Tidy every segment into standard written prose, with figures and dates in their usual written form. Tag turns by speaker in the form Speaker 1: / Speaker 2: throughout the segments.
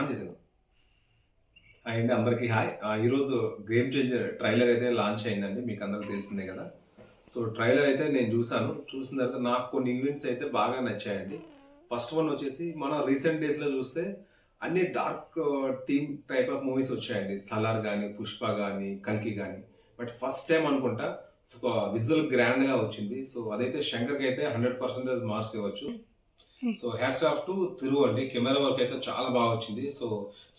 Speaker 1: On చేశాను. Hi అండి, అందరికీ హాయ్. ఈరోజు గేమ్ చేంజర్ ట్రైలర్ అయితే లాంచ్ అయిందండి. మీకు అందరికి తెలిసిందే కదా. సో ట్రైలర్ అయితే నేను చూసిన తర్వాత నాకు కొన్ని ఈవెంట్స్ అయితే బాగా నచ్చాయండి. ఫస్ట్ వన్ వచ్చేసి మన రీసెంట్ డేస్లో చూస్తే అన్ని dark theme type of movies వచ్చాయండి. సలార్ కానీ, పుష్ప కానీ, కల్కి కానీ. బట్ ఫస్ట్ టైం అనుకుంటా ఒక విజువల్ గ్రాండ్గా వచ్చింది. సో అదైతే శంకర్కి అయితే 100% మార్క్స్ ఇవ్వచ్చు. సో హ్యాట్స్ ఆఫ్ టు తిరు అండి. కెమెరా వర్క్ అయితే చాలా బాగా వచ్చింది. సో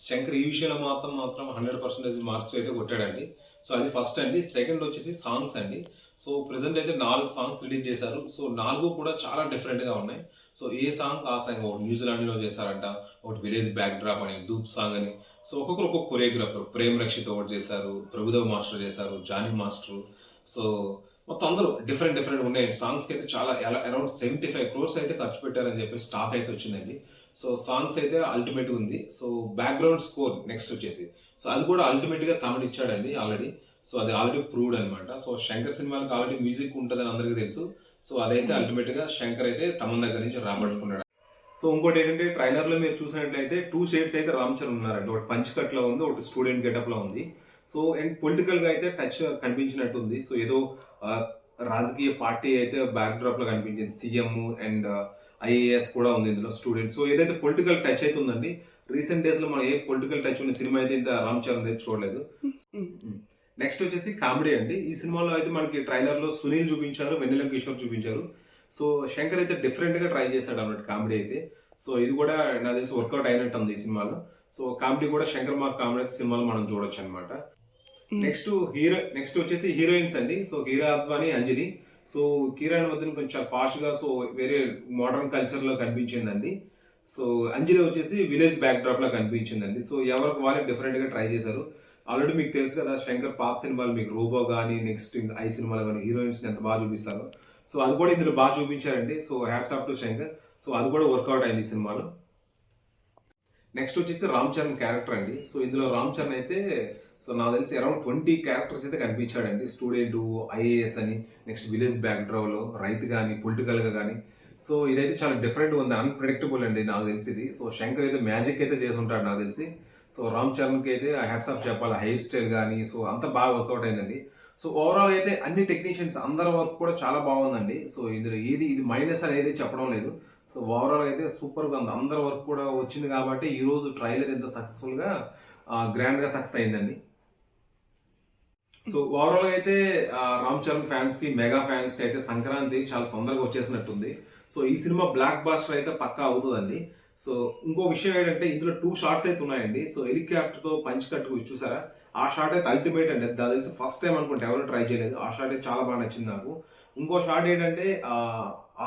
Speaker 1: శంకర్ ఈ విషయంలో మాత్రం 100% మార్క్స్ అయితే కొట్టాడండి. సో అది ఫస్ట్ అండి. సెకండ్ వచ్చేసి సాంగ్స్ అండి. సో ప్రెసెంట్ అయితే 4 సాంగ్స్ రిలీజ్ చేశారు. సో 4 కూడా చాలా డిఫరెంట్ గా ఉన్నాయి. సో ఏ సాంగ్ ఆ సాంగ్, ఒకటి న్యూజిలాండ్ లో చేశారంట, ఒకటి విలేజ్ బ్యాక్ డ్రాప్ అని, ధూప్ సాంగ్ అని. సో ఒక్కొక్కరు ఒక్కొక్క కొరియోగ్రాఫర్, ప్రేమ్ రక్షిత్ ఒకటి చేశారు, ప్రభుదేవ్ మాస్టర్ చేశారు, జానీ మాస్టర్. సో మొత్తం అందరూ డిఫరెంట్ ఉన్నాయి. సాంగ్స్కి అయితే చాలా అరౌండ్ 75 crores అయితే ఖర్చు పెట్టారని చెప్పేసి టాక్ అయితే వచ్చిందండి. సో సాంగ్స్ అయితే అల్టిమేట్ ఉంది. సో బ్యాక్గ్రౌండ్ స్కోర్ నెక్స్ట్ వచ్చేసి, సో అది కూడా అల్టిమేట్ గా తమన్ ఇచ్చాడండి ఆల్రెడీ. సో అది ఆల్రెడీ ప్రూవ్డ్ అనమాట. సో శంకర్ సినిమాలకు ఆల్రెడీ మ్యూజిక్ ఉంటుందని అందరికీ తెలుసు. సో అదైతే అల్టిమేట్ గా శంకర్ అయితే తమన్ దగ్గర నుంచి రాబట్టుకున్నాడు. సో ఇంకోటి ఏంటంటే ట్రైలర్ లో మీరు చూసినట్లయితే 2 షేడ్స్ అయితే రామ్ చరణ్ ఉన్నారండి. ఒకటి పంచ్ కట్ లో ఉంది, ఒకటి స్టూడెంట్ గెటప్ లో ఉంది. సో అండ్ పొలిటికల్ గా అయితే టచ్ కనిపించినట్టు ఉంది. సో ఏదో రాజకీయ పార్టీ అయితే బ్యాక్ డ్రాప్ లో కనిపించింది. సీఎం అండ్ ఐఏఎస్ కూడా ఉంది ఇందులో, స్టూడెంట్. సో ఏదైతే పొలిటికల్ టచ్ అయితే ఉందండి, రీసెంట్ డేస్ లో మనం ఏ పొలిటికల్ టచ్ ఉన్న సినిమా అయితే ఇంత రామ్ చరణ్ అయితే చూడలేదు. నెక్స్ట్ వచ్చేసి కామెడీ అండి. ఈ సినిమాలో అయితే మనకి ట్రైలర్ లో సునీల్ చూపించారు, వెన్నెల కిషోర్ చూపించారు. సో శంకర్ అయితే డిఫరెంట్ గా ట్రై చేశాడు అన్నట్టు కామెడీ అయితే. సో ఇది కూడా నాకు తెలిసి వర్కౌట్ అయినట్టు ఉంది ఈ సినిమాలో. సో కామెడీ కూడా శంకర్ మార్క్ కామెడీ సినిమాలో మనం చూడొచ్చు అనమాట. నెక్స్ట్ వచ్చేసి హీరోయిన్స్ అండి. సో హీరా అద్వాని, అంజలి. సో కిరణ్ వద్ద కొంచెం ఫాస్ట్ గా, సో వేరే మోడర్న్ కల్చర్ లో కనిపించిందండి. సో అంజలి వచ్చేసి విలేజ్ బ్యాక్ డ్రాప్ లో కనిపించిందండి. సో ఎవరికి వాళ్ళే డిఫరెంట్ గా ట్రై చేశారు. ఆల్రెడీ మీకు తెలుసు కదా, శంకర్ పాత సినిమాలు మీకు రోబో కానీ, నెక్స్ట్ ఐ సినిమాలు కానీ హీరోయిన్స్ ఎంత బాగా చూపిస్తారు. సో అది కూడా ఇందులో బాగా చూపించారండి. So hats off to Shankar. So అది కూడా వర్కౌట్ అయింది ఈ సినిమాలో. నెక్స్ట్ వచ్చేసి రామ్ చరణ్ క్యారెక్టర్ అండి. సో ఇందులో రామ్ చరణ్ అయితే, సో నాకు తెలిసి అరౌండ్ 20 క్యారెక్టర్స్ అయితే కనిపించాడండి. స్టూడెంట్, ఐఏఎస్ అని, నెక్స్ట్ విలేజ్ బ్యాక్ డ్రాప్ లో, రైతు కానీ, పొలిటికల్ గా కానీ. సో ఇదైతే చాలా డిఫరెంట్ ఉంది, అన్ప్రెడిక్టబుల్ అండి నాకు తెలిసి ఇది. సో శంకర్ అయితే మ్యాజిక్ అయితే చేసి ఉంటాడు నాకు తెలిసి. సో రామ్ చరణ్ కి అయితే హ్యాట్స్ ఆఫ్ చెప్పాలి. హెయిర్ స్టైల్ కానీ, సో అంతా బాగా వర్కౌట్ అయిందండి. సో ఓవరాల్ అయితే అన్ని టెక్నీషియన్స్ అందరి వర్క్ కూడా చాలా బాగుందండి. సో ఇందులో ఇది మైనస్ అనేది చెప్పడం లేదు. సో ఓవరాల్ అయితే సూపర్ గా ఉంది. అందరి వర్క్ కూడా వచ్చింది కాబట్టి ఈ రోజు ట్రైలర్ ఎంత సక్సెస్ఫుల్ గా గ్రాండ్ గా సక్సెస్ అయిందండి. సో ఓవరాల్ అయితే రామ్ చరణ్ ఫ్యాన్స్ కి, మెగా ఫ్యాన్స్ కి అయితే సంక్రాంతి చాలా తొందరగా వచ్చేసినట్టుంది. సో ఈ సినిమా బ్లాక్ బాస్టర్ అయితే పక్కా అవుతుందండి. సో ఇంకో విషయం ఏంటంటే ఇందులో 2 షార్ట్స్ అయితే ఉన్నాయండి. సో హెలికాప్టర్ తో పంచ్ కట్టు చూసారా, ఆ షార్ట్ అయితే అల్టిమేట్ అండి. నాకు తెలిసి ఫస్ట్ టైం అనుకుంటే ఎవరు ట్రై చేయలేదు. ఆ షార్ట్ అయితే చాలా బాగా నచ్చింది నాకు. ఇంకో షార్ట్ ఏంటంటే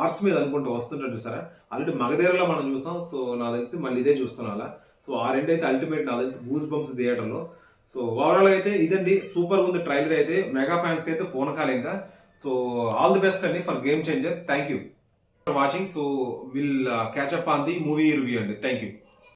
Speaker 1: ఆర్స్ మీద అనుకుంటూ వస్తుంటారు చూసారా, ఆల్రెడీ మగధీరలో మనం చూసాం. సో నాకు తెలిసి మళ్ళీ ఇదే చూస్తున్నాం అలా. సో ఆ రెండు అయితే అల్టిమేట్ నాకు తెలిసి గూస్ బంప్స్ థియేటర్ లో. సో ఓవరాల్ అయితే ఇదండి, సూపర్ ఉంది ట్రైలర్ అయితే. మెగా ఫ్యాన్స్ కి అయితే పూనకాలు ఇంకా. సో ఆల్ ది బెస్ట్ అండి for Game Changer. Thank you for watching. So will catch up on the movie review అండి. Thank you.